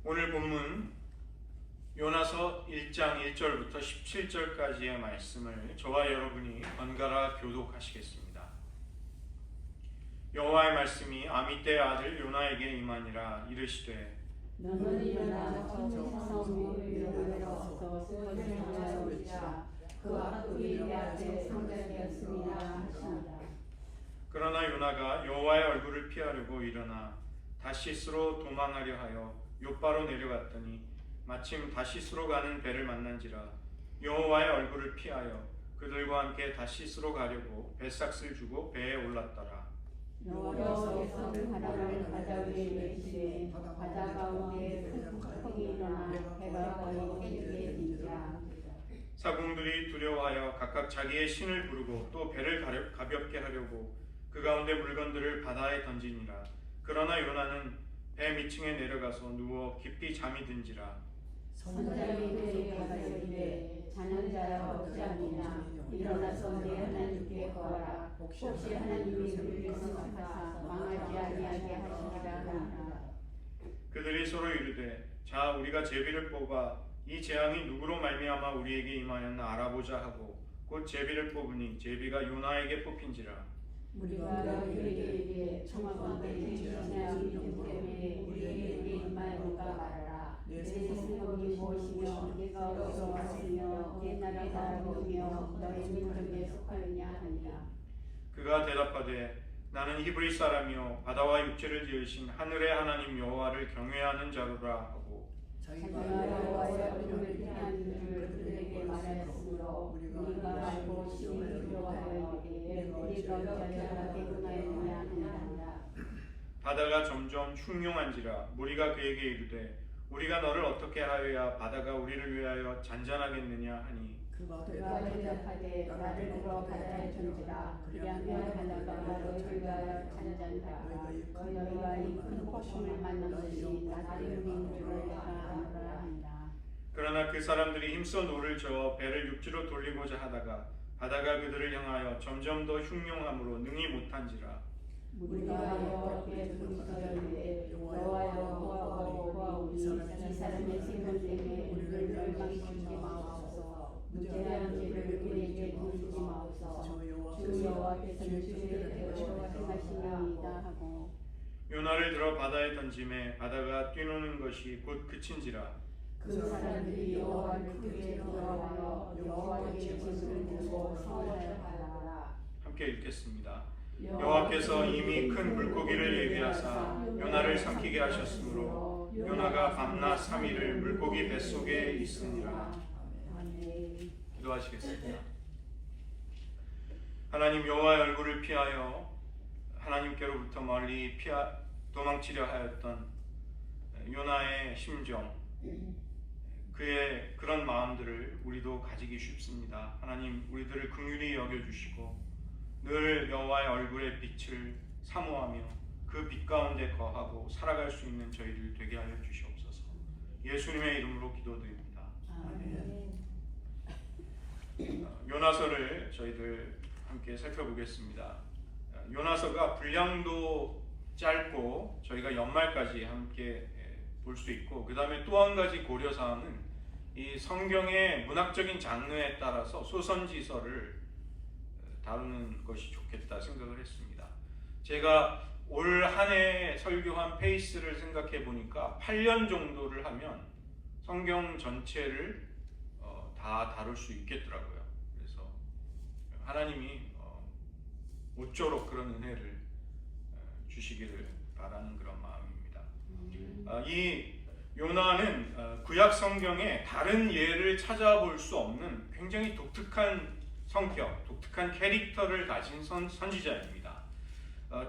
오늘 본문 요나서 1장 1절부터 17절까지의 말씀을 저와 여러분이 번갈아 교독하시겠습니다. 여호와의 말씀이 아미떼의 아들 요나에게 임하니라. 이르시되 너는 일어나 성에서 물을 내려서 스스로 외치라. 그와 그의 앞에 성전이었습니다 하시니라. 그러나 요나가 여호와의 얼굴을 피하려고 일어나 다시스로 도망하려 하여 욥바로 내려갔더니 마침 다시스로 가는 배를 만난지라. 여호와의 얼굴을 피하여 그들과 함께 다시스로 가려고 배삭을 주고 배에 올랐더라. 여호와께서 바다를 바다 위에 내시되 바다 가운데 큰 폭풍이 일어나 배가 거의 깨지게 되니라. 사공들이 두려워하여 각각 자기의 신을 부르고 또 배를 가볍게 하려고 그 가운데 물건들을 바다에 던지니라. 그러나 요나는 배 밑층에 내려가서 누워 깊이 잠이 든지라. 선자의 그에게 가르치되 자는 자야 어찌하느냐. 일어나서 내 하나님께 구하라. 혹시 하나님이 그를 생각하사 망하지 아니하게 하시리라 하니라. 그들이 서로 이르되 자 우리가 제비를 뽑아 이 재앙이 누구로 말미암아 우리에게 임하였나 알아보자 하고 곧 제비를 뽑으니 제비가 요나에게 뽑힌지라. 우리가 그에게 청하건대 재앙이 누구 때문에 우리에게 임하였는가 말하라. 내 생각이 무엇이며 네가 어디서 왔으며 네 나라가 어디며 너의 민족에 속하느냐 하니라. 그가 대답하되 나는 히브리 사람이요 바다와 육지를 지으신 하늘의 하나님 여호와를 경외하는 자로라 하고 자기가 여호와의 얼굴을 피하는 줄 그들에게 말하였으므로 우리가 알고 심히 두려워하여 이르되 우리가 어찌하여 배분하였느냐 하니라. 바다가 점점 흉흉한지라. 무리가 그에게 이르되 우리가 너를 어떻게 하여야 바다가 우리를 위하여 잔잔하겠느냐 하니 그가 대답하되 나를 들어 바다에 던지라. 그리하면 바다가 너를 위하여 잔잔하라. 너희가 이 큰 폭풍을 만난 것이 나를 믿는 줄을 내가 아노라 하니라. 그러나 그 사람들이 힘써 노를 저어 배를 육지로 돌리고자 하다가 바다가 그들을 향하여 점점 더 흉흉함으로 능히 못한지라. 우리가 여호와께 부르짖었는데 여호와여 구하오니 이 사람의 생명 때문에 우리를 멸망시키지 마옵소서. 무죄한 죄를 우리에게 물리지 마옵소서. 주 여호와께서는 주의 대로 행하시나이다 하고 요나를 들어 바다에 던짐에 바다가 뛰노는 것이 곧 그친지라. 그 사람들이 여호와를 크게 부러워하여 여호와께 짐을 들고 성을 바라라. 함께 읽겠습니다. 여호와께서 이미 큰 물고기를 예비하사 요나를 삼키게 하셨으므로 요나가 밤낮 3일을 물고기 뱃속에 있으니라. 기도하시겠습니다. 하나님 여호와의 얼굴을 피하여 하나님께로부터 멀리 도망치려 하였던 요나의 심정, 그의 그런 마음들을 우리도 가지기 쉽습니다. 하나님 우리들을 긍휼히 여겨주시고 늘 여호와의 얼굴의 빛을 사모하며 그 빛 가운데 거하고 살아갈 수 있는 저희들 되게 하여 주시옵소서. 예수님의 이름으로 기도드립니다. 아멘. 요나서를 저희들 함께 살펴보겠습니다. 요나서가 분량도 짧고 저희가 연말까지 함께 볼 수 있고, 그 다음에 또 한 가지 고려사항은 이 성경의 문학적인 장르에 따라서 소선지서를 다루는 것이 좋겠다 생각을 했습니다. 제가 올 한 해 설교한 페이스를 생각해 보니까 8년 정도를 하면 성경 전체를 다 다룰 수 있겠더라고요. 그래서 하나님이 모쪼록 그런 은혜를 주시기를 바라는 그런 마음입니다. 이 요나는 구약 성경에 다른 예를 찾아볼 수 없는 굉장히 독특한 성격, 독특한 캐릭터를 가진 선지자입니다.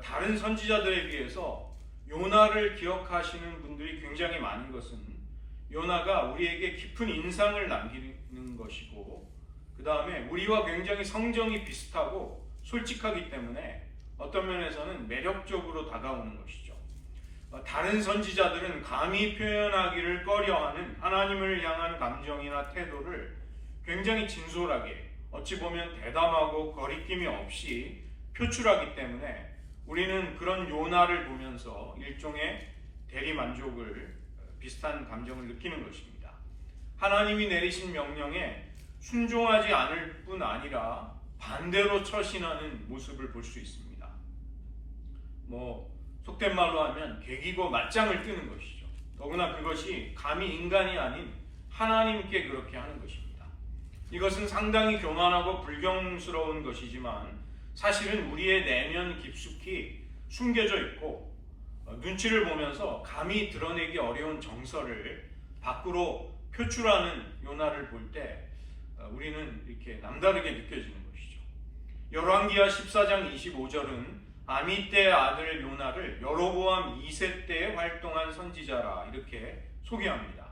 다른 선지자들에 비해서 요나를 기억하시는 분들이 굉장히 많은 것은 요나가 우리에게 깊은 인상을 남기는 것이고, 그 다음에 우리와 굉장히 성정이 비슷하고 솔직하기 때문에 어떤 면에서는 매력적으로 다가오는 것이죠. 다른 선지자들은 감히 표현하기를 꺼려하는 하나님을 향한 감정이나 태도를 굉장히 진솔하게, 어찌 보면 대담하고 거리낌이 없이 표출하기 때문에 우리는 그런 요나를 보면서 일종의 대리만족을 비슷한 감정을 느끼는 것입니다. 하나님이 내리신 명령에 순종하지 않을 뿐 아니라 반대로 처신하는 모습을 볼 수 있습니다. 속된 말로 하면 개기고 맞짱을 뜨는 것이죠. 더구나 그것이 감히 인간이 아닌 하나님께 그렇게 하는 것입니다. 이것은 상당히 교만하고 불경스러운 것이지만 사실은 우리의 내면 깊숙이 숨겨져 있고 눈치를 보면서 감히 드러내기 어려운 정서를 밖으로 표출하는 요나를 볼 때 우리는 이렇게 남다르게 느껴지는 것이죠. 열왕기하 14장 25절은 아미떼의 아들 요나를 여로보암 2세 때 활동한 선지자라 이렇게 소개합니다.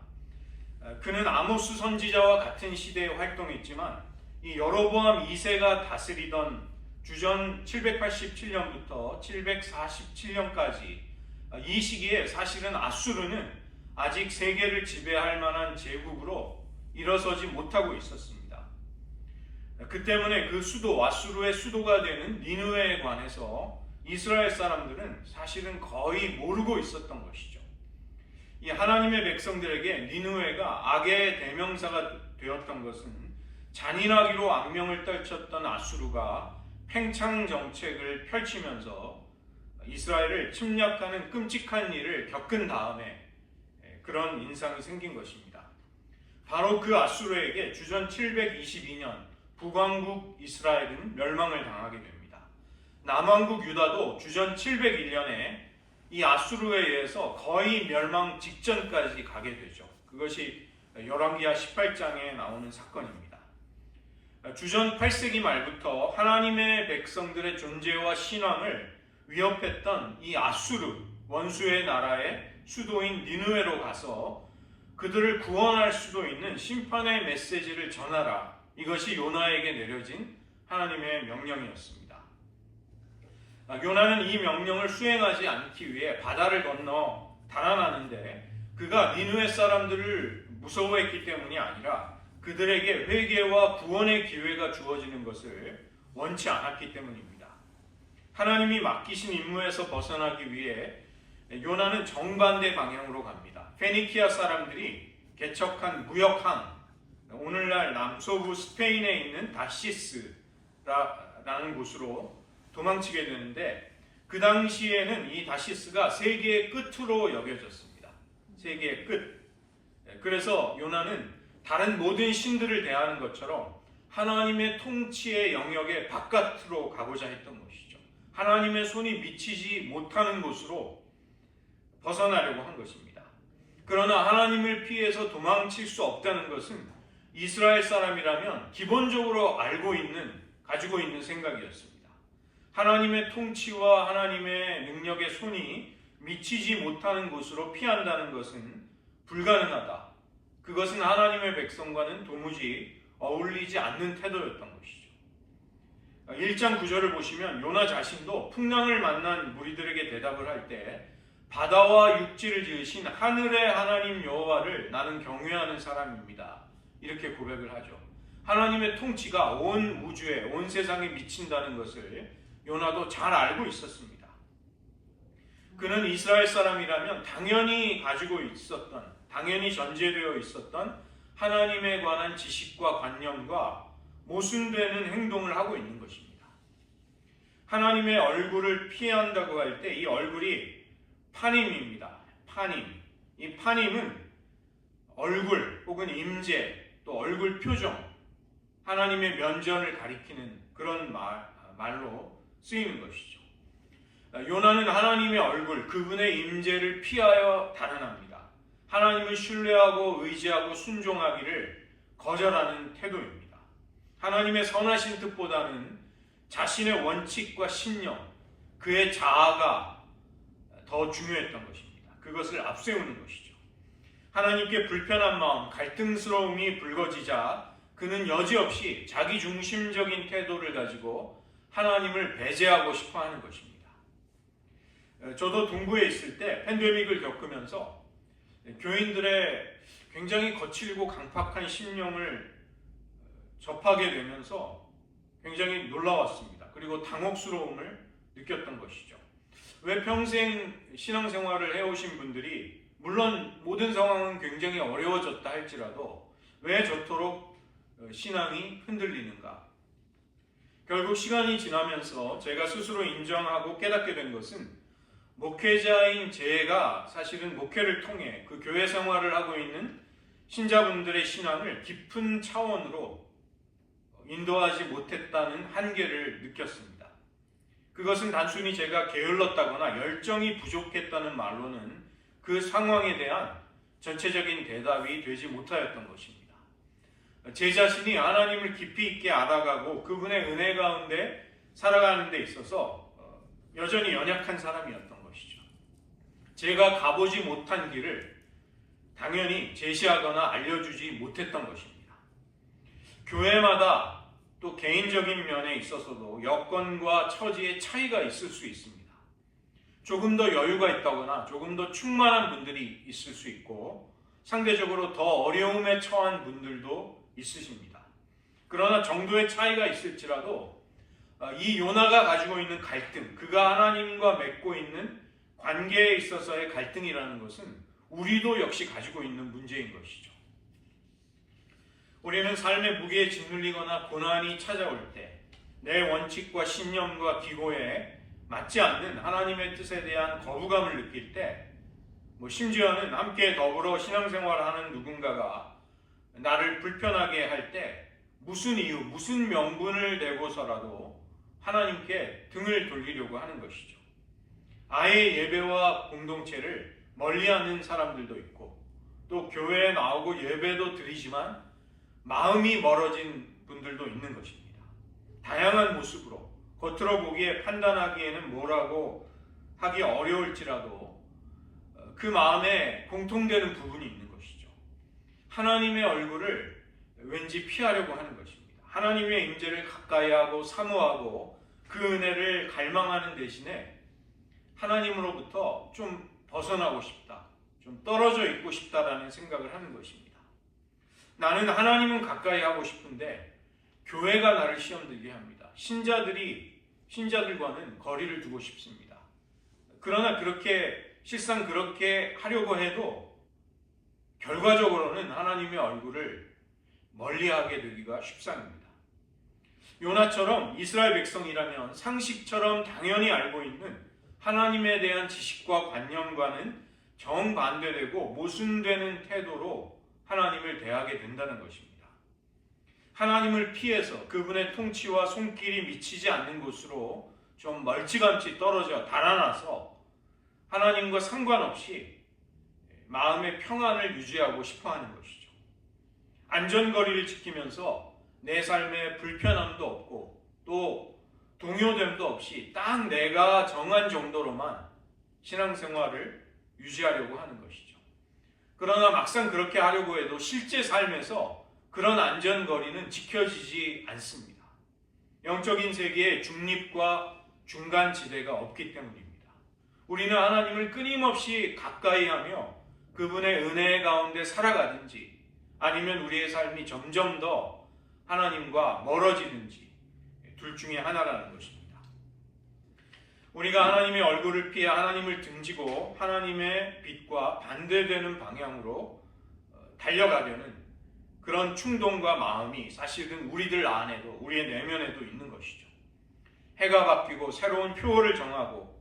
그는 아모스 선지자와 같은 시대에 활동했지만 이 여로보암 2세가 다스리던 주전 787년부터 747년까지 이 시기에 사실은 아수르는 아직 세계를 지배할 만한 제국으로 일어서지 못하고 있었습니다. 그 때문에 그 수도 아수르의 수도가 되는 니느웨에 관해서 이스라엘 사람들은 사실은 거의 모르고 있었던 것이죠. 이 하나님의 백성들에게 니느웨가 악의 대명사가 되었던 것은 잔인하기로 악명을 떨쳤던 아수르가 팽창 정책을 펼치면서 이스라엘을 침략하는 끔찍한 일을 겪은 다음에 그런 인상이 생긴 것입니다. 바로 그 아수르에게 주전 722년 북왕국 이스라엘은 멸망을 당하게 됩니다. 남왕국 유다도 주전 701년에 이 아수르에 의해서 거의 멸망 직전까지 가게 되죠. 그것이 열왕기하 18장에 나오는 사건입니다. 주전 8세기 말부터 하나님의 백성들의 존재와 신앙을 위협했던 이 아수르 원수의 나라의 수도인 니느웨로 가서 그들을 구원할 수도 있는 심판의 메시지를 전하라. 이것이 요나에게 내려진 하나님의 명령이었습니다. 요나는 이 명령을 수행하지 않기 위해 바다를 건너 달아나는데 그가 니느웨 사람들을 무서워했기 때문이 아니라 그들에게 회개와 구원의 기회가 주어지는 것을 원치 않았기 때문입니다. 하나님이 맡기신 임무에서 벗어나기 위해 요나는 정반대 방향으로 갑니다. 페니키아 사람들이 개척한 무역항, 오늘날 남서부 스페인에 있는 다시스라는 곳으로 도망치게 되는데 그 당시에는 이 다시스가 세계의 끝으로 여겨졌습니다. 세계의 끝. 그래서 요나는 다른 모든 신들을 대하는 것처럼 하나님의 통치의 영역의 바깥으로 가고자 했던 것이죠. 하나님의 손이 미치지 못하는 곳으로 벗어나려고 한 것입니다. 그러나 하나님을 피해서 도망칠 수 없다는 것은 이스라엘 사람이라면 기본적으로 가지고 있는 생각이었습니다. 하나님의 통치와 하나님의 능력의 손이 미치지 못하는 곳으로 피한다는 것은 불가능하다. 그것은 하나님의 백성과는 도무지 어울리지 않는 태도였던 것이죠. 1장 9절을 보시면 요나 자신도 풍랑을 만난 무리들에게 대답을 할 때 바다와 육지를 지으신 하늘의 하나님 여호와를 나는 경외하는 사람입니다. 이렇게 고백을 하죠. 하나님의 통치가 온 우주에, 온 세상에 미친다는 것을 요나도 잘 알고 있었습니다. 그는 이스라엘 사람이라면 당연히 가지고 있었던, 당연히 전제되어 있었던 하나님에 관한 지식과 관념과 모순되는 행동을 하고 있는 것입니다. 하나님의 얼굴을 피한다고 할 때 이 얼굴이 파님입니다. 파님. 이 파님은 얼굴 혹은 임재 또 얼굴 표정, 하나님의 면전을 가리키는 그런 말로 쓰이는 것이죠. 요나는 하나님의 얼굴, 그분의 임재를 피하여 달아납니다. 하나님을 신뢰하고 의지하고 순종하기를 거절하는 태도입니다. 하나님의 선하신 뜻보다는 자신의 원칙과 신념, 그의 자아가 더 중요했던 것입니다. 그것을 앞세우는 것이죠. 하나님께 불편한 마음, 갈등스러움이 불거지자 그는 여지없이 자기 중심적인 태도를 가지고 하나님을 배제하고 싶어 하는 것입니다. 저도 동부에 있을 때 팬데믹을 겪으면서 교인들의 굉장히 거칠고 강팍한 심령을 접하게 되면서 굉장히 놀라웠습니다. 그리고 당혹스러움을 느꼈던 것이죠. 왜 평생 신앙생활을 해오신 분들이 물론 모든 상황은 굉장히 어려워졌다 할지라도 왜 저토록 신앙이 흔들리는가? 결국 시간이 지나면서 제가 스스로 인정하고 깨닫게 된 것은 목회자인 제가 사실은 목회를 통해 그 교회 생활을 하고 있는 신자분들의 신앙을 깊은 차원으로 인도하지 못했다는 한계를 느꼈습니다. 그것은 단순히 제가 게을렀다거나 열정이 부족했다는 말로는 그 상황에 대한 전체적인 대답이 되지 못하였던 것입니다. 제 자신이 하나님을 깊이 있게 알아가고 그분의 은혜 가운데 살아가는 데 있어서 여전히 연약한 사람이었던 것이죠. 제가 가보지 못한 길을 당연히 제시하거나 알려주지 못했던 것입니다. 교회마다 또 개인적인 면에 있어서도 여건과 처지의 차이가 있을 수 있습니다. 조금 더 여유가 있다거나 조금 더 충만한 분들이 있을 수 있고 상대적으로 더 어려움에 처한 분들도 있으십니다. 그러나 정도의 차이가 있을지라도 이 요나가 가지고 있는 갈등, 그가 하나님과 맺고 있는 관계에 있어서의 갈등이라는 것은 우리도 역시 가지고 있는 문제인 것이죠. 우리는 삶의 무게에 짓눌리거나 고난이 찾아올 때 내 원칙과 신념과 기호에 맞지 않는 하나님의 뜻에 대한 거부감을 느낄 때 심지어는 함께 더불어 신앙생활을 하는 누군가가 나를 불편하게 할 때 무슨 이유, 무슨 명분을 대고서라도 하나님께 등을 돌리려고 하는 것이죠. 아예 예배와 공동체를 멀리하는 사람들도 있고 또 교회에 나오고 예배도 드리지만 마음이 멀어진 분들도 있는 것입니다. 다양한 모습으로 겉으로 보기에 판단하기에는 뭐라고 하기 어려울지라도 그 마음에 공통되는 부분이 있는 것이죠. 하나님의 얼굴을 왠지 피하려고 하는 것입니다. 하나님의 임재를 가까이하고 사모하고 그 은혜를 갈망하는 대신에 하나님으로부터 좀 벗어나고 싶다, 좀 떨어져 있고 싶다라는 생각을 하는 것입니다. 나는 하나님은 가까이 하고 싶은데 교회가 나를 시험들게 합니다. 신자들과는 거리를 두고 싶습니다. 그러나 실상 그렇게 하려고 해도 결과적으로는 하나님의 얼굴을 멀리하게 되기가 쉽상입니다. 요나처럼 이스라엘 백성이라면 상식처럼 당연히 알고 있는 하나님에 대한 지식과 관념과는 정반대되고 모순되는 태도로 하나님을 대하게 된다는 것입니다. 하나님을 피해서 그분의 통치와 손길이 미치지 않는 곳으로 좀 멀찌감치 떨어져 달아나서 하나님과 상관없이 마음의 평안을 유지하고 싶어하는 것이죠. 안전거리를 지키면서 내 삶에 불편함도 없고 또 동요됨도 없이 딱 내가 정한 정도로만 신앙생활을 유지하려고 하는 것이죠. 그러나 막상 그렇게 하려고 해도 실제 삶에서 그런 안전거리는 지켜지지 않습니다. 영적인 세계에 중립과 중간지대가 없기 때문입니다. 우리는 하나님을 끊임없이 가까이하며 그분의 은혜 가운데 살아가든지 아니면 우리의 삶이 점점 더 하나님과 멀어지든지 둘 중에 하나라는 것입니다. 우리가 하나님의 얼굴을 피해 하나님을 등지고 하나님의 빛과 반대되는 방향으로 달려가려는 그런 충동과 마음이 사실은 우리들 안에도 우리의 내면에도 있는 것이죠. 해가 바뀌고 새로운 표어를 정하고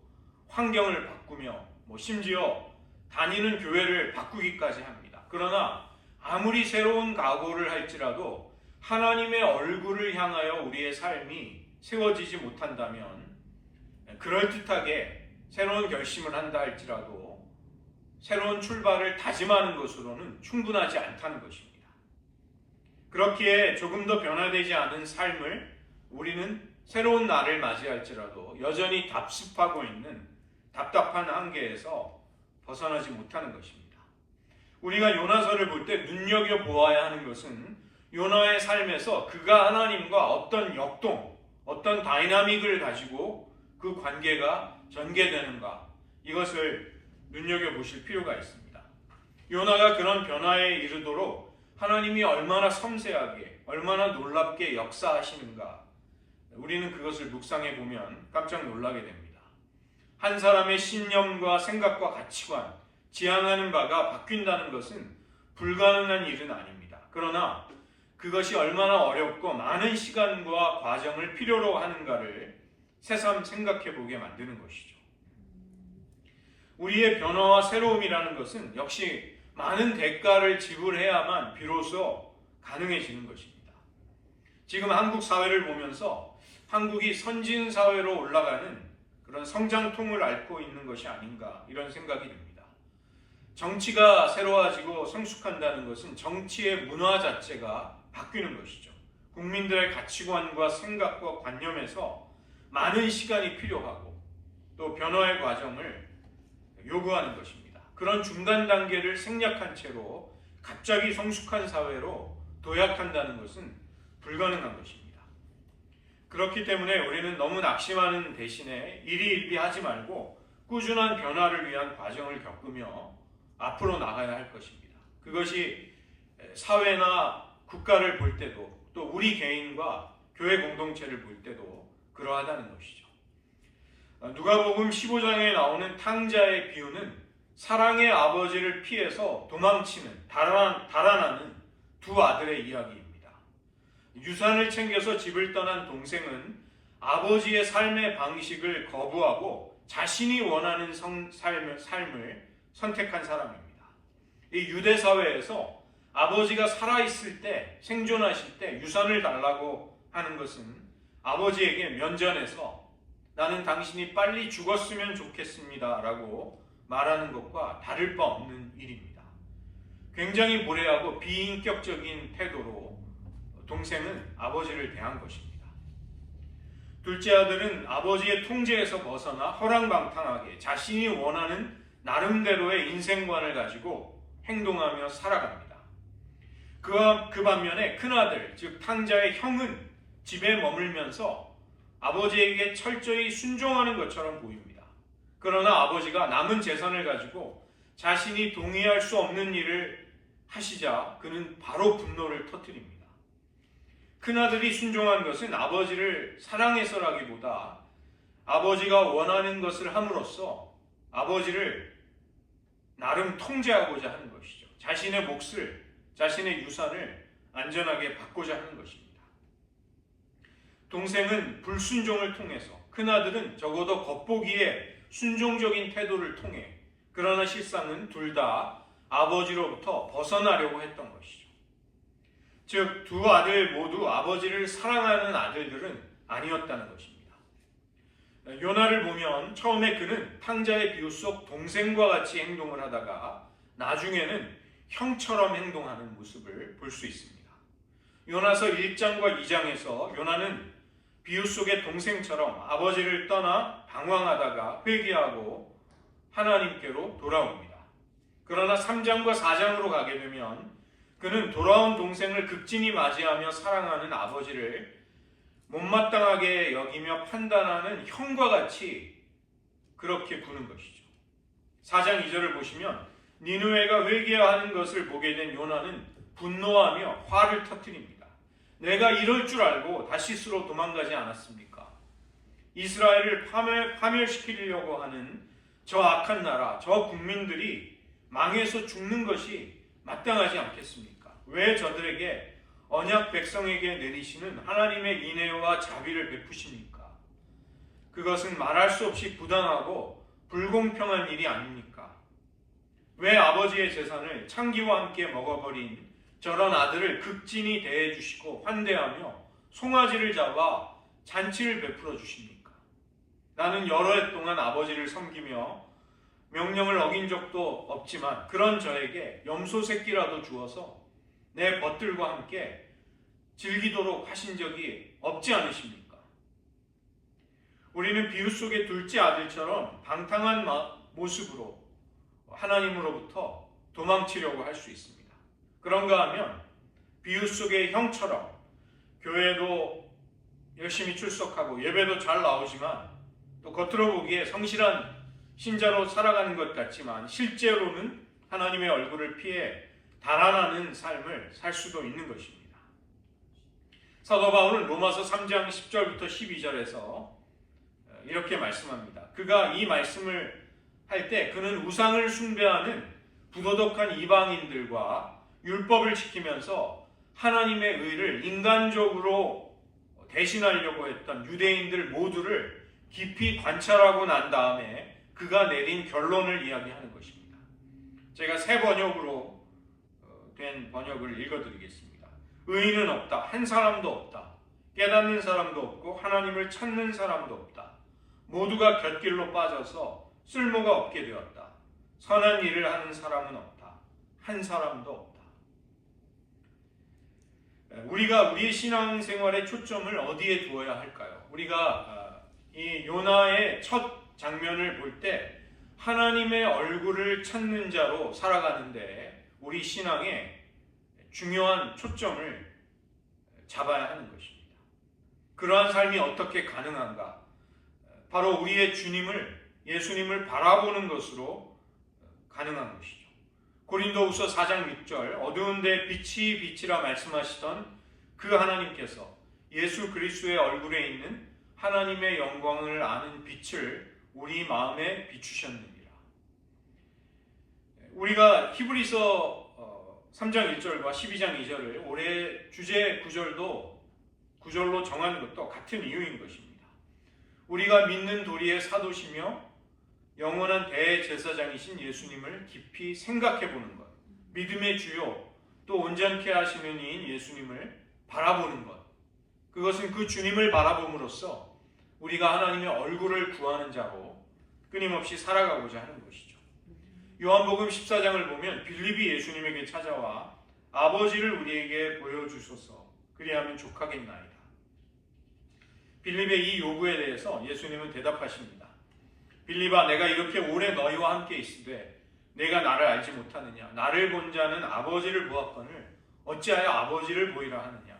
환경을 바꾸며 심지어 다니는 교회를 바꾸기까지 합니다. 그러나 아무리 새로운 각오를 할지라도 하나님의 얼굴을 향하여 우리의 삶이 세워지지 못한다면 그럴듯하게 새로운 결심을 한다 할지라도 새로운 출발을 다짐하는 것으로는 충분하지 않다는 것입니다. 그렇기에 조금 더 변화되지 않은 삶을 우리는 새로운 날을 맞이할지라도 여전히 답습하고 있는 답답한 한계에서 벗어나지 못하는 것입니다. 우리가 요나서를 볼 때 눈여겨보아야 하는 것은 요나의 삶에서 그가 하나님과 어떤 역동, 어떤 다이나믹을 가지고 그 관계가 전개되는가, 이것을 눈여겨보실 필요가 있습니다. 요나가 그런 변화에 이르도록 하나님이 얼마나 섬세하게, 얼마나 놀랍게 역사하시는가, 우리는 그것을 묵상해 보면 깜짝 놀라게 됩니다. 한 사람의 신념과 생각과 가치관, 지향하는 바가 바뀐다는 것은 불가능한 일은 아닙니다. 그러나 그것이 얼마나 어렵고 많은 시간과 과정을 필요로 하는가를 새삼 생각해 보게 만드는 것이죠. 우리의 변화와 새로움이라는 것은 역시 많은 대가를 지불해야만 비로소 가능해지는 것입니다. 지금 한국 사회를 보면서 한국이 선진 사회로 올라가는 그런 성장통을 앓고 있는 것이 아닌가 이런 생각이 듭니다. 정치가 새로워지고 성숙한다는 것은 정치의 문화 자체가 바뀌는 것이죠. 국민들의 가치관과 생각과 관념에서 많은 시간이 필요하고 또 변화의 과정을 요구하는 것입니다. 그런 중간 단계를 생략한 채로 갑자기 성숙한 사회로 도약한다는 것은 불가능한 것입니다. 그렇기 때문에 우리는 너무 낙심하는 대신에 일희일비하지 말고 꾸준한 변화를 위한 과정을 겪으며 앞으로 나가야 할 것입니다. 그것이 사회나 국가를 볼 때도 또 우리 개인과 교회 공동체를 볼 때도 그러하다는 것이죠. 누가복음 15장에 나오는 탕자의 비유는 사랑의 아버지를 피해서 도망치는 달아나는 두 아들의 이야기입니다. 유산을 챙겨서 집을 떠난 동생은 아버지의 삶의 방식을 거부하고 자신이 원하는 삶을 선택한 사람입니다. 이 유대 사회에서 아버지가 살아있을 때, 생존하실 때 유산을 달라고 하는 것은 아버지에게 면전에서 나는 당신이 빨리 죽었으면 좋겠습니다 라고 말하는 것과 다를 바 없는 일입니다. 굉장히 무례하고 비인격적인 태도로 동생은 아버지를 대한 것입니다. 둘째 아들은 아버지의 통제에서 벗어나 허랑방탕하게 자신이 원하는 나름대로의 인생관을 가지고 행동하며 살아갑니다. 그 반면에 큰아들, 즉 탕자의 형은 집에 머물면서 아버지에게 철저히 순종하는 것처럼 보입니다. 그러나 아버지가 남은 재산을 가지고 자신이 동의할 수 없는 일을 하시자 그는 바로 분노를 터뜨립니다. 큰아들이 순종한 것은 아버지를 사랑해서라기보다 아버지가 원하는 것을 함으로써 아버지를 나름 통제하고자 하는 것이죠. 자신의 몫을, 자신의 유산을 안전하게 받고자 하는 것입니다. 동생은 불순종을 통해서, 큰아들은 적어도 겉보기에 순종적인 태도를 통해, 그러나 실상은 둘 다 아버지로부터 벗어나려고 했던 것이죠. 즉, 두 아들 모두 아버지를 사랑하는 아들들은 아니었다는 것입니다. 요나를 보면 처음에 그는 탕자의 비유 속 동생과 같이 행동을 하다가 나중에는 형처럼 행동하는 모습을 볼 수 있습니다. 요나서 1장과 2장에서 요나는 비유 속의 동생처럼 아버지를 떠나 방황하다가 회개하고 하나님께로 돌아옵니다. 그러나 3장과 4장으로 가게 되면 그는 돌아온 동생을 극진히 맞이하며 사랑하는 아버지를 못마땅하게 여기며 판단하는 형과 같이 그렇게 구는 것이죠. 4장 2절을 보시면 니느웨가 회개하는 것을 보게 된 요나는 분노하며 화를 터뜨립니다. 내가 이럴 줄 알고 다시스로 도망가지 않았습니까? 이스라엘을 파멸시키려고 하는 저 악한 나라, 저 국민들이 망해서 죽는 것이 마땅하지 않겠습니까? 왜 저들에게 언약 백성에게 내리시는 하나님의 인애와 자비를 베푸십니까? 그것은 말할 수 없이 부당하고 불공평한 일이 아닙니까? 왜 아버지의 재산을 창기와 함께 먹어버린 저런 아들을 극진히 대해주시고 환대하며 송아지를 잡아 잔치를 베풀어 주십니까? 나는 여러 해 동안 아버지를 섬기며 명령을 어긴 적도 없지만 그런 저에게 염소 새끼라도 주어서 내 벗들과 함께 즐기도록 하신 적이 없지 않으십니까? 우리는 비유 속의 둘째 아들처럼 방탕한 모습으로 하나님으로부터 도망치려고 할 수 있습니다. 그런가 하면 비유 속의 형처럼 교회도 열심히 출석하고 예배도 잘 나오지만 또 겉으로 보기에 성실한 신자로 살아가는 것 같지만 실제로는 하나님의 얼굴을 피해 달아나는 삶을 살 수도 있는 것입니다. 사도 바울은 로마서 3장 10절부터 12절에서 이렇게 말씀합니다. 그가 이 말씀을 할 때 그는 우상을 숭배하는 부도덕한 이방인들과 율법을 지키면서 하나님의 의를 인간적으로 대신하려고 했던 유대인들 모두를 깊이 관찰하고 난 다음에 그가 내린 결론을 이야기하는 것입니다. 제가 새 번역으로 된 번역을 읽어드리겠습니다. 의인은 없다. 한 사람도 없다. 깨닫는 사람도 없고 하나님을 찾는 사람도 없다. 모두가 곁길로 빠져서 쓸모가 없게 되었다. 선한 일을 하는 사람은 없다. 한 사람도 없다. 우리가 우리의 신앙생활의 초점을 어디에 두어야 할까요? 우리가 이 요나의 첫 장면을 볼 때 하나님의 얼굴을 찾는 자로 살아가는데 우리 신앙의 중요한 초점을 잡아야 하는 것입니다. 그러한 삶이 어떻게 가능한가? 바로 우리의 예수님을 바라보는 것으로 가능한 것이죠. 고린도후서 4장 6절 어두운 데 빛이라 말씀하시던 그 하나님께서 예수 그리스도의 얼굴에 있는 하나님의 영광을 아는 빛을 우리 마음에 비추셨느니라. 우리가 히브리서 3장 1절과 12장 2절을 올해 주제 구절로 정한 것도 같은 이유인 것입니다. 우리가 믿는 도리의 사도시며 영원한 대제사장이신 예수님을 깊이 생각해 보는 것, 믿음의 주요 또 온전케 하시는 이인 예수님을 바라보는 것, 그것은 그 주님을 바라봄으로써 우리가 하나님의 얼굴을 구하는 자로 끊임없이 살아가고자 하는 것이죠. 요한복음 14장을 보면 빌립이 예수님에게 찾아와 아버지를 우리에게 보여주소서 그리하면 족하겠나이다. 빌립의 이 요구에 대해서 예수님은 대답하십니다. 빌립아, 내가 이렇게 오래 너희와 함께 있으되 내가 나를 알지 못하느냐? 나를 본 자는 아버지를 보았거늘 어찌하여 아버지를 보이라 하느냐?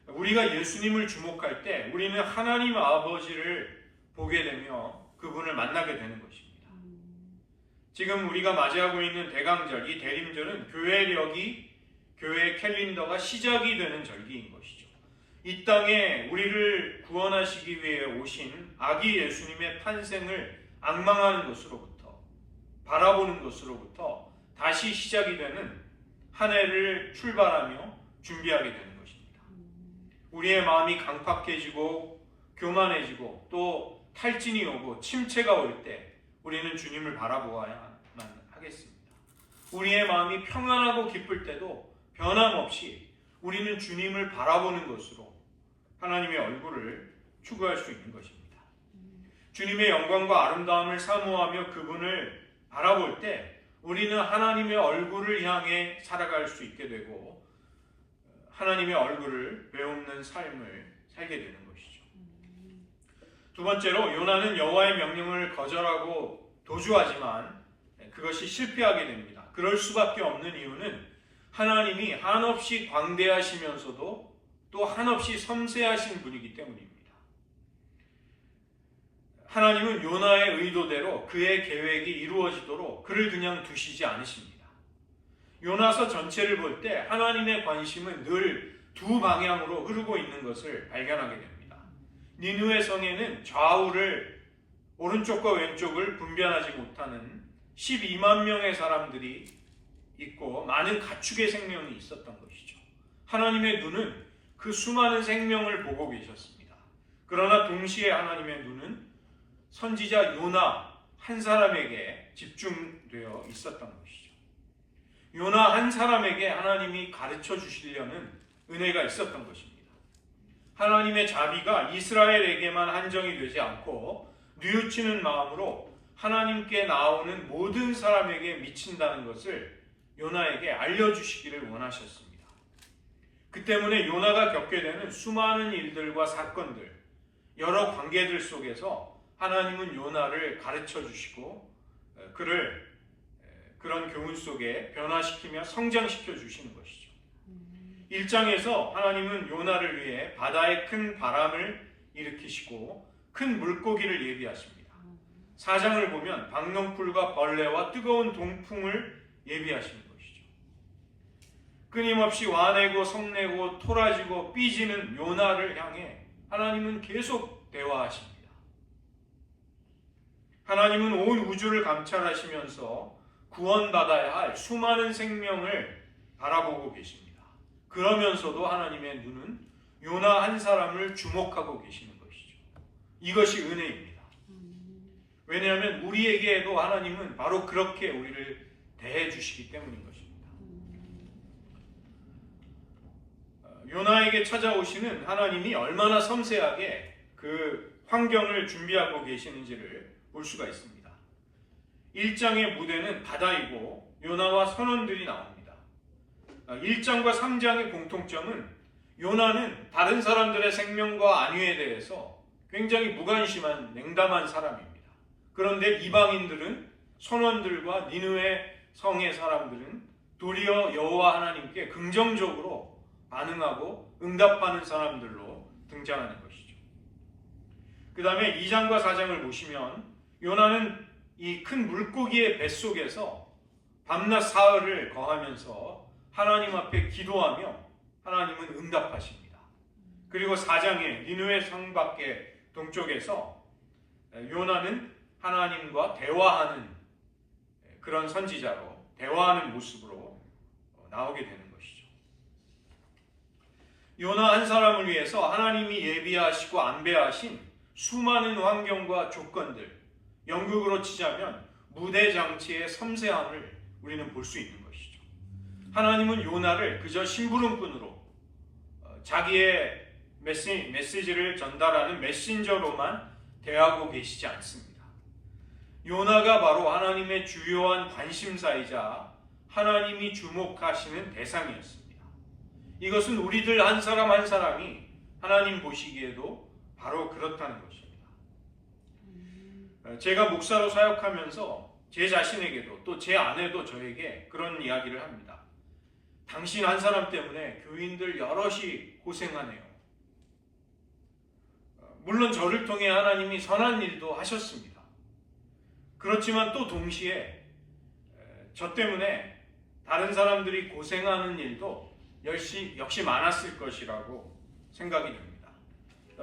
우리가 예수님을 주목할 때 우리는 하나님 아버지를 보게 되며 그분을 만나게 되는 것입니다. 지금 우리가 맞이하고 있는 대강절, 이 대림절은 교회 캘린더가 시작이 되는 절기인 것이죠. 이 땅에 우리를 구원하시기 위해 오신 아기 예수님의 탄생을 앙망하는 것으로부터, 바라보는 것으로부터 다시 시작이 되는 한 해를 출발하며 준비하게 되는 것입니다. 우리의 마음이 강팍해지고 교만해지고 또 탈진이 오고 침체가 올 때 우리는 주님을 바라보아야만 하겠습니다. 우리의 마음이 평안하고 기쁠 때도 변함없이 우리는 주님을 바라보는 것으로 하나님의 얼굴을 추구할 수 있는 것입니다. 주님의 영광과 아름다움을 사모하며 그분을 바라볼 때 우리는 하나님의 얼굴을 향해 살아갈 수 있게 되고 하나님의 얼굴을 배움는 삶을 살게 되는 것이죠. 두 번째로 요나는 여호와의 명령을 거절하고 도주하지만 그것이 실패하게 됩니다. 그럴 수밖에 없는 이유는 하나님이 한없이 광대하시면서도 또 한없이 섬세하신 분이기 때문입니다. 하나님은 요나의 의도대로 그의 계획이 이루어지도록 그를 그냥 두시지 않으십니다. 요나서 전체를 볼 때 하나님의 관심은 늘 두 방향으로 흐르고 있는 것을 발견하게 됩니다. 니느웨 성에는 좌우를 오른쪽과 왼쪽을 분별하지 못하는 12만 명의 사람들이 있고 많은 가축의 생명이 있었던 것이죠. 하나님의 눈은 그 수많은 생명을 보고 계셨습니다. 그러나 동시에 하나님의 눈은 선지자 요나 한 사람에게 집중되어 있었던 것이죠. 요나 한 사람에게 하나님이 가르쳐 주시려는 은혜가 있었던 것입니다. 하나님의 자비가 이스라엘에게만 한정이 되지 않고 뉘우치는 마음으로 하나님께 나오는 모든 사람에게 미친다는 것을 요나에게 알려주시기를 원하셨습니다. 그 때문에 요나가 겪게 되는 수많은 일들과 사건들, 여러 관계들 속에서 하나님은 요나를 가르쳐 주시고 그를 그런 교훈 속에 변화시키며 성장시켜 주시는 것이죠. 1장에서 하나님은 요나를 위해 바다에 큰 바람을 일으키시고 큰 물고기를 예비하십니다. 4장을 보면 박넝쿨과 벌레와 뜨거운 동풍을 예비하시는 것이죠. 끊임없이 화내고 성내고 토라지고 삐지는 요나를 향해 하나님은 계속 대화하십니다. 하나님은 온 우주를 감찰하시면서 구원받아야 할 수많은 생명을 바라보고 계십니다. 그러면서도 하나님의 눈은 요나 한 사람을 주목하고 계시는 것이죠. 이것이 은혜입니다. 왜냐하면 우리에게도 하나님은 바로 그렇게 우리를 대해 주시기 때문인 것입니다. 요나에게 찾아오시는 하나님이 얼마나 섬세하게 그 환경을 준비하고 계시는지를 볼 수가 있습니다. 1장의 무대는 바다이고 요나와 선원들이 나옵니다. 1장과 3장의 공통점은 요나는 다른 사람들의 생명과 안위에 대해서 굉장히 무관심한 냉담한 사람입니다. 그런데 이방인들은, 선원들과 니느웨 성의 사람들은 도리어 여호와 하나님께 긍정적으로 반응하고 응답하는 사람들로 등장하는 것이죠. 그 다음에 2장과 4장을 보시면 요나는 이 큰 물고기의 뱃속에서 밤낮 사흘을 거하면서 하나님 앞에 기도하며 하나님은 응답하십니다. 그리고 4장에 니느웨 성 밖의 동쪽에서 요나는 하나님과 대화하는 그런 선지자로, 대화하는 모습으로 나오게 되는 것이죠. 요나 한 사람을 위해서 하나님이 예비하시고 안배하신 수많은 환경과 조건들, 연극으로 치자면 무대 장치의 섬세함을 우리는 볼 수 있는 것이죠. 하나님은 요나를 그저 심부름꾼으로, 자기의 메시지를 전달하는 메신저로만 대하고 계시지 않습니다. 요나가 바로 하나님의 주요한 관심사이자 하나님이 주목하시는 대상이었습니다. 이것은 우리들 한 사람 한 사람이 하나님 보시기에도 바로 그렇다는 것입니다. 제가 목사로 사역하면서 제 자신에게도 또 제 아내도 저에게 그런 이야기를 합니다. 당신 한 사람 때문에 교인들 여럿이 고생하네요. 물론 저를 통해 하나님이 선한 일도 하셨습니다. 그렇지만 또 동시에 저 때문에 다른 사람들이 고생하는 일도 역시 많았을 것이라고 생각이 됩니다.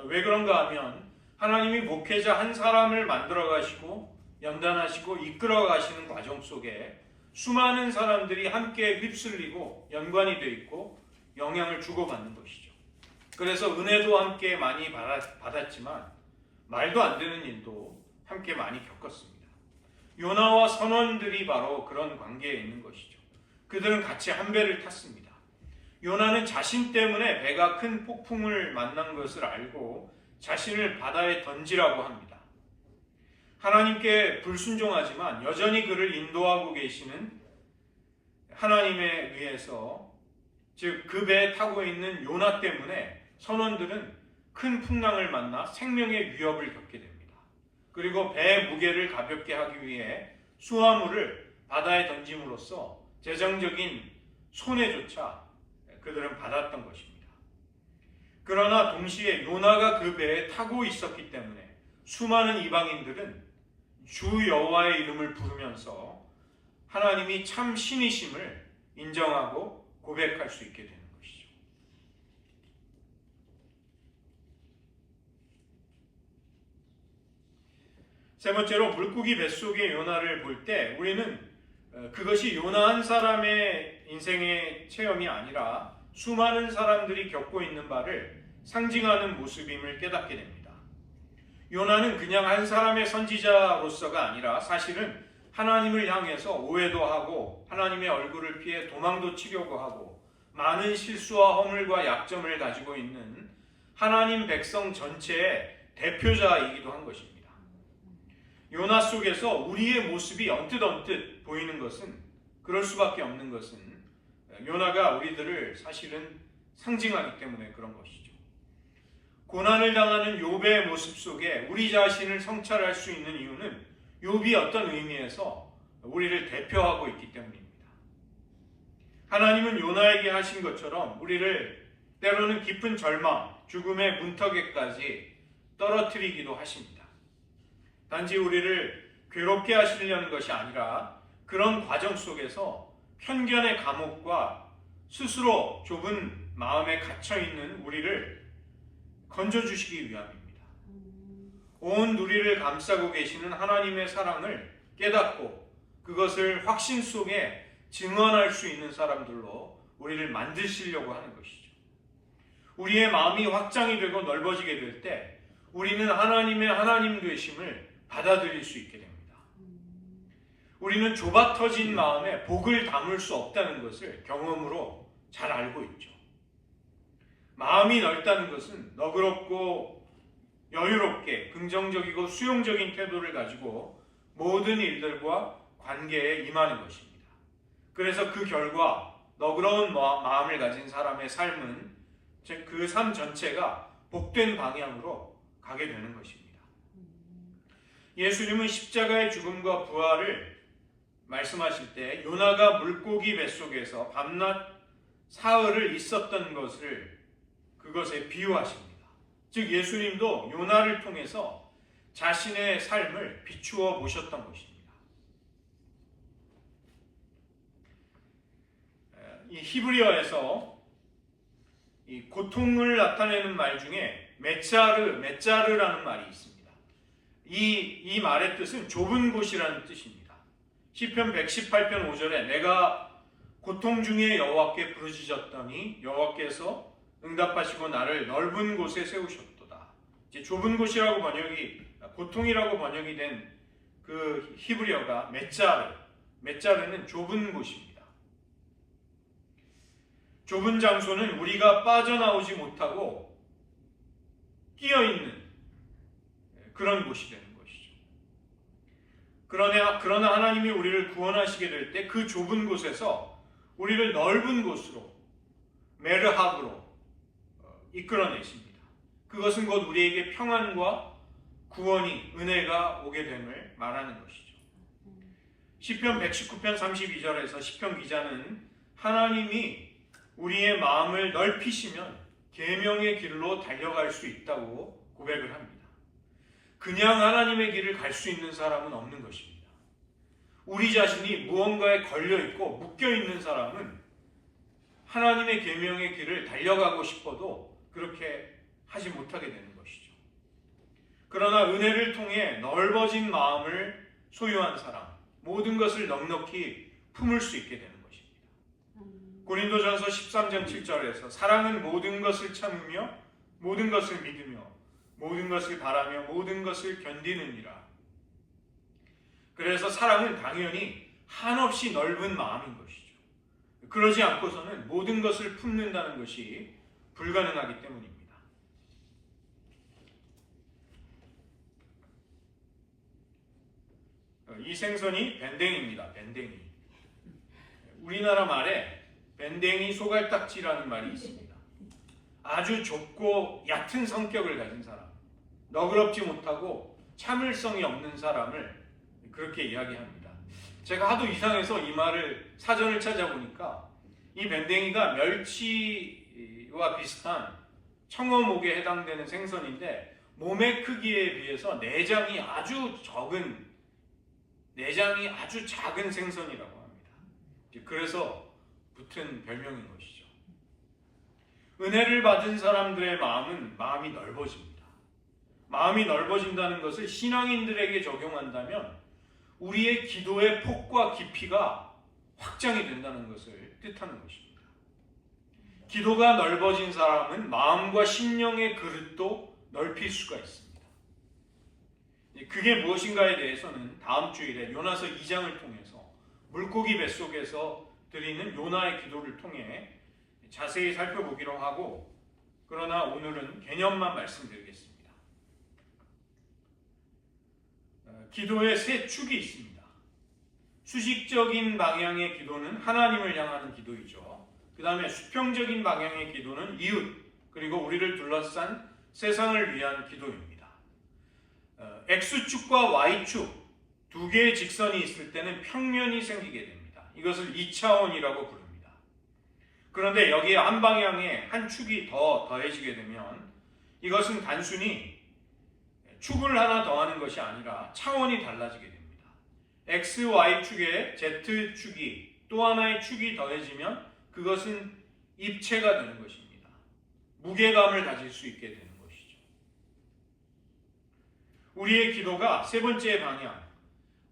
왜 그런가 하면 하나님이 목회자 한 사람을 만들어 가시고 연단하시고 이끌어 가시는 과정 속에 수많은 사람들이 함께 휩쓸리고 연관이 되어 있고 영향을 주고받는 것이죠. 그래서 은혜도 함께 많이 받았지만 말도 안 되는 일도 함께 많이 겪었습니다. 요나와 선원들이 바로 그런 관계에 있는 것이죠. 그들은 같이 한 배를 탔습니다. 요나는 자신 때문에 배가 큰 폭풍을 만난 것을 알고 자신을 바다에 던지라고 합니다. 하나님께 불순종하지만 여전히 그를 인도하고 계시는 하나님에 의해서, 즉 그 배에 타고 있는 요나 때문에 선원들은 큰 풍랑을 만나 생명의 위협을 겪게 됩니다. 그리고 배의 무게를 가볍게 하기 위해 수화물을 바다에 던짐으로써 재정적인 손해조차 그들은 받았던 것입니다. 그러나 동시에 요나가 그 배에 타고 있었기 때문에 수많은 이방인들은 주 여호와의 이름을 부르면서 하나님이 참 신이심을 인정하고 고백할 수 있게 되는 것이죠. 세 번째로 물고기 뱃속의 요나를 볼 때 우리는 그것이 요나 한 사람의 인생의 체험이 아니라 수많은 사람들이 겪고 있는 바를 상징하는 모습임을 깨닫게 됩니다. 요나는 그냥 한 사람의 선지자로서가 아니라 사실은 하나님을 향해서 오해도 하고 하나님의 얼굴을 피해 도망도 치려고 하고 많은 실수와 허물과 약점을 가지고 있는 하나님 백성 전체의 대표자이기도 한 것입니다. 요나 속에서 우리의 모습이 언뜻 보이는 것은, 그럴 수밖에 없는 것은 요나가 우리들을 사실은 상징하기 때문에 그런 것이죠. 고난을 당하는 욥의 모습 속에 우리 자신을 성찰할 수 있는 이유는 욥이 어떤 의미에서 우리를 대표하고 있기 때문입니다. 하나님은 요나에게 하신 것처럼 우리를 때로는 깊은 절망, 죽음의 문턱에까지 떨어뜨리기도 하십니다. 단지 우리를 괴롭게 하시려는 것이 아니라 그런 과정 속에서 편견의 감옥과 스스로 좁은 마음에 갇혀있는 우리를 건져주시기 위함입니다. 온 누리를 감싸고 계시는 하나님의 사랑을 깨닫고 그것을 확신 속에 증언할 수 있는 사람들로 우리를 만드시려고 하는 것이죠. 우리의 마음이 확장이 되고 넓어지게 될 때 우리는 하나님의 하나님 되심을 받아들일 수 있게 됩니다. 우리는 좁아 터진 마음에 복을 담을 수 없다는 것을 경험으로 잘 알고 있죠. 마음이 넓다는 것은 너그럽고 여유롭게 긍정적이고 수용적인 태도를 가지고 모든 일들과 관계에 임하는 것입니다. 그래서 그 결과 너그러운 마음을 가진 사람의 삶은 그 삶 전체가 복된 방향으로 가게 되는 것입니다. 예수님은 십자가의 죽음과 부활을 말씀하실 때 요나가 물고기 뱃속에서 밤낮 사흘을 있었던 것을 그것에 비유하십니다. 즉 예수님도 요나를 통해서 자신의 삶을 비추어 보셨던 것입니다. 이 히브리어에서 이 고통을 나타내는 말 중에 메짜르라는 말이 있습니다. 이 말의 뜻은 좁은 곳이라는 뜻입니다. 시편 118편 5절에 내가 고통 중에 여호와께 부르짖었더니 여호와께서 응답하시고 나를 넓은 곳에 세우셨도다. 이제 좁은 곳이라고 고통이라고 번역이 된 그 히브리어가 메짜르는 좁은 곳입니다. 좁은 장소는 우리가 빠져나오지 못하고 끼어있는 그런 곳이 되는 것이죠. 그러나 하나님이 우리를 구원하시게 될 때 그 좁은 곳에서 우리를 넓은 곳으로 메르합으로 이끌어내십니다. 그것은 곧 우리에게 평안과 구원이 은혜가 오게 됨을 말하는 것이죠. 시편 119편 32절에서 시편 기자는 하나님이 우리의 마음을 넓히시면 계명의 길로 달려갈 수 있다고 고백을 합니다. 그냥 하나님의 길을 갈 수 있는 사람은 없는 것입니다. 우리 자신이 무언가에 걸려있고 묶여있는 사람은 하나님의 계명의 길을 달려가고 싶어도 그렇게 하지 못하게 되는 것이죠. 그러나 은혜를 통해 넓어진 마음을 소유한 사람, 모든 것을 넉넉히 품을 수 있게 되는 것입니다. 고린도전서 13장 7절에서 사랑은 모든 것을 참으며 모든 것을 믿으며 모든 것을 바라며 모든 것을 견디느니라. 그래서 사랑은 당연히 한없이 넓은 마음인 것이죠. 그러지 않고서는 모든 것을 품는다는 것이 불가능하기 때문입니다. 이 생선이 밴댕이입니다. 밴댕이. 우리나라 말에 밴댕이 소갈딱지라는 말이 있습니다. 아주 좁고 얕은 성격을 가진 사람, 너그럽지 못하고 참을성이 없는 사람을 그렇게 이야기합니다. 제가 하도 이상해서 이 말을 사전을 찾아보니까 이 밴댕이가 멸치와 비슷한 청어목에 해당되는 생선인데 몸의 크기에 비해서 내장이 아주 작은 생선이라고 합니다. 그래서 붙은 별명인 것이죠. 은혜를 받은 사람들의 마음이 넓어집니다. 마음이 넓어진다는 것을 신앙인들에게 적용한다면 우리의 기도의 폭과 깊이가 확장이 된다는 것을 뜻하는 것입니다. 기도가 넓어진 사람은 마음과 심령의 그릇도 넓힐 수가 있습니다. 그게 무엇인가에 대해서는 다음 주일에 요나서 2장을 통해서 물고기 뱃속에서 드리는 요나의 기도를 통해 자세히 살펴보기로 하고, 그러나 오늘은 개념만 말씀드리겠습니다. 기도에 세 축이 있습니다. 수식적인 방향의 기도는 하나님을 향하는 기도이죠. 그 다음에 수평적인 방향의 기도는 이웃, 그리고 우리를 둘러싼 세상을 위한 기도입니다. X축과 Y축 두 개의 직선이 있을 때는 평면이 생기게 됩니다. 이것을 2차원이라고 부릅니다. 그런데 여기에 한 방향에 한 축이 더 더해지게 되면 이것은 단순히 축을 하나 더하는 것이 아니라 차원이 달라지게 됩니다. X, Y축에 Z축이 또 하나의 축이 더해지면 그것은 입체가 되는 것입니다. 무게감을 가질 수 있게 되는 것이죠. 우리의 기도가 세 번째 방향,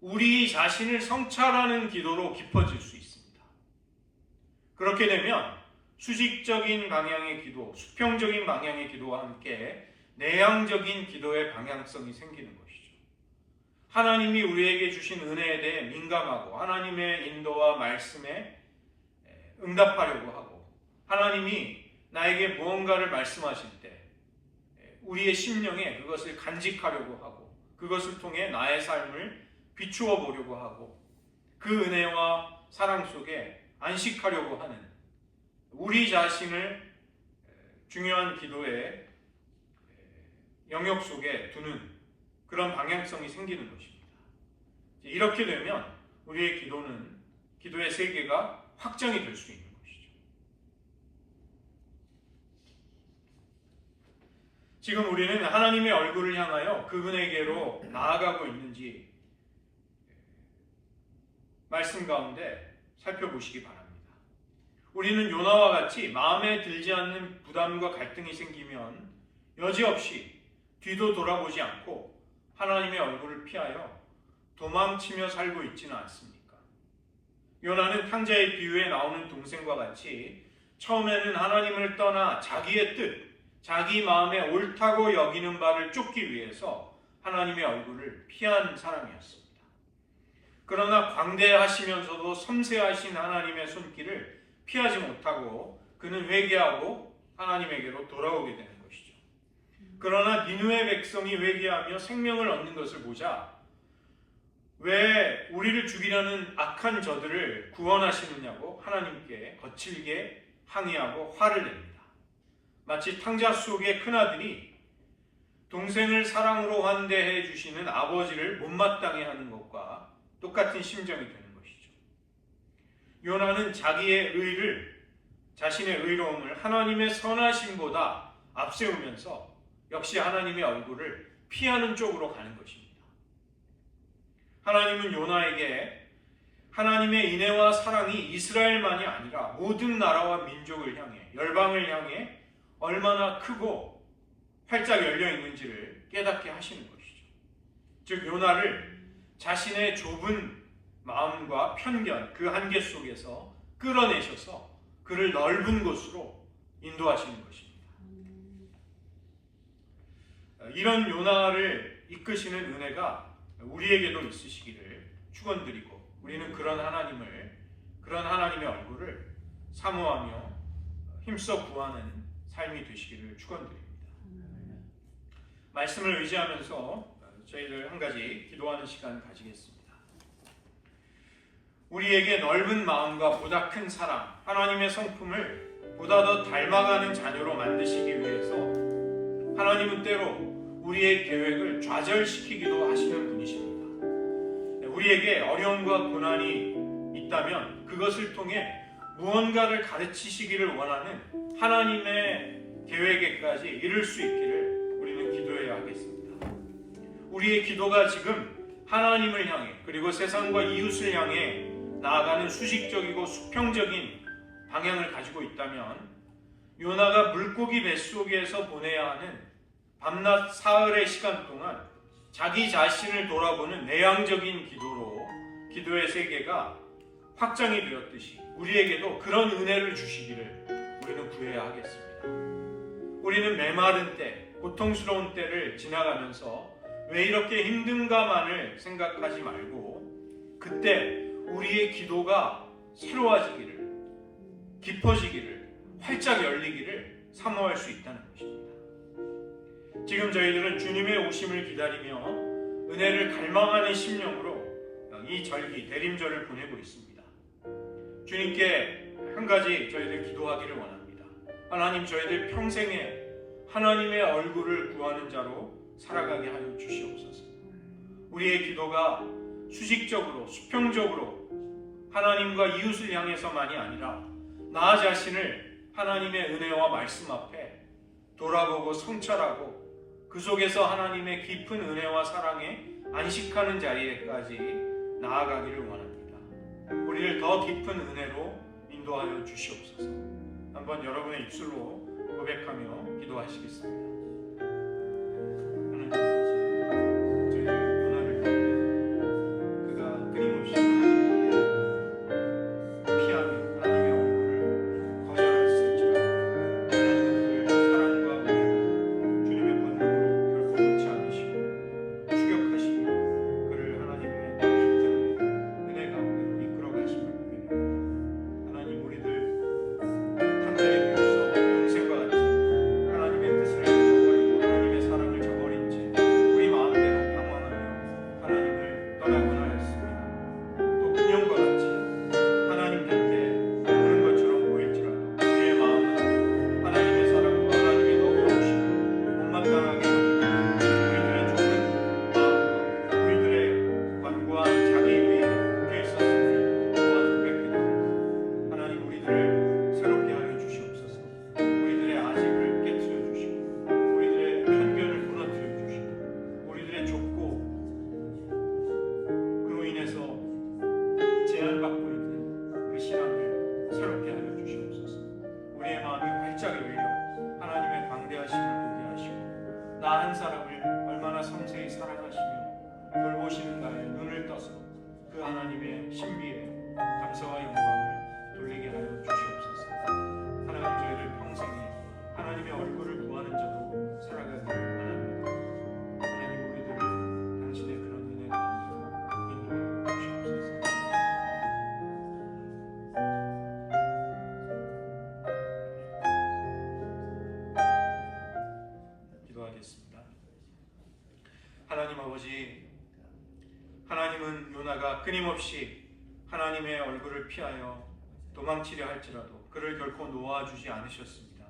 우리 자신을 성찰하는 기도로 깊어질 수 있습니다. 그렇게 되면 수직적인 방향의 기도, 수평적인 방향의 기도와 함께 내향적인 기도의 방향성이 생기는 것이죠. 하나님이 우리에게 주신 은혜에 대해 민감하고 하나님의 인도와 말씀에 응답하려고 하고, 하나님이 나에게 무언가를 말씀하실 때 우리의 심령에 그것을 간직하려고 하고, 그것을 통해 나의 삶을 비추어 보려고 하고, 그 은혜와 사랑 속에 안식하려고 하는 우리 자신을 중요한 기도의 영역 속에 두는 그런 방향성이 생기는 것입니다. 이렇게 되면 우리의 기도의 세계가 확장이 될 수 있는 것이죠. 지금 우리는 하나님의 얼굴을 향하여 그분에게로 나아가고 있는지 말씀 가운데 살펴보시기 바랍니다. 우리는 요나와 같이 마음에 들지 않는 부담과 갈등이 생기면 여지없이 뒤도 돌아보지 않고 하나님의 얼굴을 피하여 도망치며 살고 있지는 않습니까? 요나는 탕자의 비유에 나오는 동생과 같이 처음에는 하나님을 떠나 자기의 뜻, 자기 마음에 옳다고 여기는 바를 쫓기 위해서 하나님의 얼굴을 피한 사람이었습니다. 그러나 광대하시면서도 섬세하신 하나님의 손길을 피하지 못하고 그는 회개하고 하나님에게로 돌아오게 되는 것이죠. 그러나 니느웨 백성이 회개하며 생명을 얻는 것을 보자 왜 우리를 죽이려는 악한 저들을 구원하시느냐고 하나님께 거칠게 항의하고 화를 냅니다. 마치 탕자 속의 큰아들이 동생을 사랑으로 환대해 주시는 아버지를 못마땅해 하는 것과 똑같은 심정이 되는 것이죠. 요나는 자신의 의로움을 하나님의 선하심보다 앞세우면서 역시 하나님의 얼굴을 피하는 쪽으로 가는 것입니다. 하나님은 요나에게 하나님의 인애와 사랑이 이스라엘만이 아니라 모든 나라와 민족을 향해, 열방을 향해 얼마나 크고 활짝 열려 있는지를 깨닫게 하시는 것이죠. 즉 요나를 자신의 좁은 마음과 편견, 그 한계 속에서 끌어내셔서 그를 넓은 곳으로 인도하시는 것입니다. 이런 요나를 이끄시는 은혜가 우리에게도 있으시기를 축원드리고, 우리는 그런 하나님의 얼굴을 사모하며 힘써 구하는 삶이 되시기를 축원드립니다. 말씀을 의지하면서 저희들 한 가지 기도하는 시간 가지겠습니다. 우리에게 넓은 마음과 보다 큰 사랑, 하나님의 성품을 보다 더 닮아가는 자녀로 만드시기 위해서 하나님은 때로 우리의 계획을 좌절시키기도 하시는 분이십니다. 우리에게 어려움과 고난이 있다면 그것을 통해 무언가를 가르치시기를 원하는 하나님의 계획에까지 이룰 수 있기를 우리는 기도해야 하겠습니다. 우리의 기도가 지금 하나님을 향해 그리고 세상과 이웃을 향해 나아가는 수직적이고 수평적인 방향을 가지고 있다면 요나가 물고기 뱃속에서 보내야 하는 밤낮 사흘의 시간 동안 자기 자신을 돌아보는 내향적인 기도의 세계가 확장이 되었듯이 우리에게도 그런 은혜를 주시기를 우리는 구해야 하겠습니다. 우리는 메마른 때, 고통스러운 때를 지나가면서 왜 이렇게 힘든가만을 생각하지 말고 그때 우리의 기도가 새로워지기를, 깊어지기를, 활짝 열리기를 사모할 수 있다는 것입니다. 지금 저희들은 주님의 오심을 기다리며 은혜를 갈망하는 심령으로 이 절기, 대림절을 보내고 있습니다. 주님께 한 가지 저희들 기도하기를 원합니다. 하나님, 저희들 평생에 하나님의 얼굴을 구하는 자로 살아가게 하여 주시옵소서. 우리의 기도가 수직적으로, 수평적으로 하나님과 이웃을 향해서만이 아니라 나 자신을 하나님의 은혜와 말씀 앞에 돌아보고 성찰하고 그 속에서 하나님의 깊은 은혜와 사랑에 안식하는 자리에까지 나아가기를 원합니다. 우리를 더 깊은 은혜로 인도하여 주시옵소서. 한번 여러분의 입술로 고백하며 기도하시겠습니다. 하나님, 끊임없이 하나님의 얼굴을 피하여 도망치려 할지라도 그를 결코 놓아주지 않으셨습니다.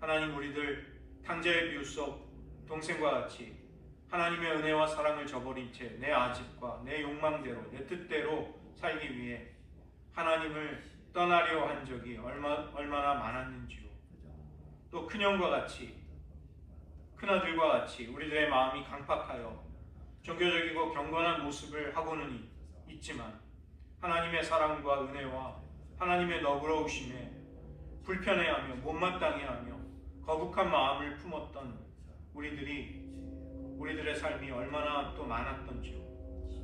하나님, 우리들 탕자의 비유 속 동생과 같이 하나님의 은혜와 사랑을 저버린 채 내 아집과 내 욕망대로 내 뜻대로 살기 위해 하나님을 떠나려 한 적이 얼마나 많았는지요. 또 큰형과 같이, 큰아들과 같이 우리들의 마음이 강팍하여 종교적이고 경건한 모습을 하고는 있지만 하나님의 사랑과 은혜와 하나님의 너그러우심에 불편해하며 못마땅해하며 거북한 마음을 품었던 우리들의 삶이 얼마나 또 많았던지요.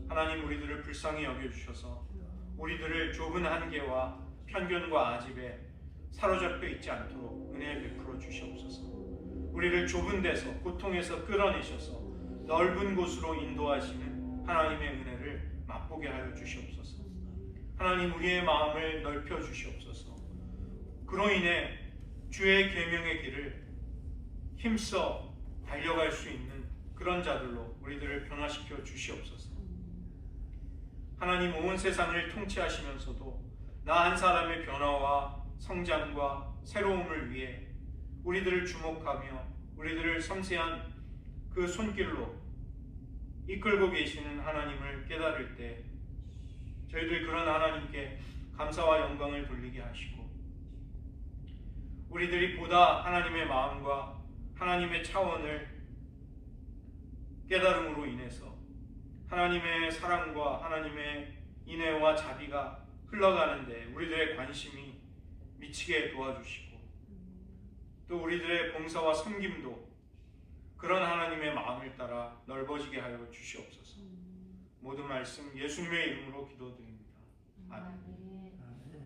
하나님, 우리들을 불쌍히 여겨주셔서 우리들을 좁은 한계와 편견과 아집에 사로잡혀 있지 않도록 은혜 베풀어 주시옵소서. 우리를 좁은 데서, 고통에서 끌어내셔서 넓은 곳으로 인도하시는 하나님의 은혜를 맛보게 하여 주시옵소서. 하나님, 우리의 마음을 넓혀 주시옵소서. 그로 인해 주의 계명의 길을 힘써 달려갈 수 있는 그런 자들로 우리들을 변화시켜 주시옵소서. 하나님, 온 세상을 통치하시면서도 나 한 사람의 변화와 성장과 새로움을 위해 우리들을 주목하며 우리들을 섬세한 그 손길로 이끌고 계시는 하나님을 깨달을 때 저희들 그런 하나님께 감사와 영광을 돌리게 하시고 우리들이 보다 하나님의 마음과 하나님의 차원을 깨달음으로 인해서 하나님의 사랑과 하나님의 인애와 자비가 흘러가는데 우리들의 관심이 미치게 도와주시고 또 우리들의 봉사와 섬김도 그런 하나님의 마음을 따라 넓어지게 하여 주시옵소서. 모든 말씀 예수님의 이름으로 기도드립니다. 아멘.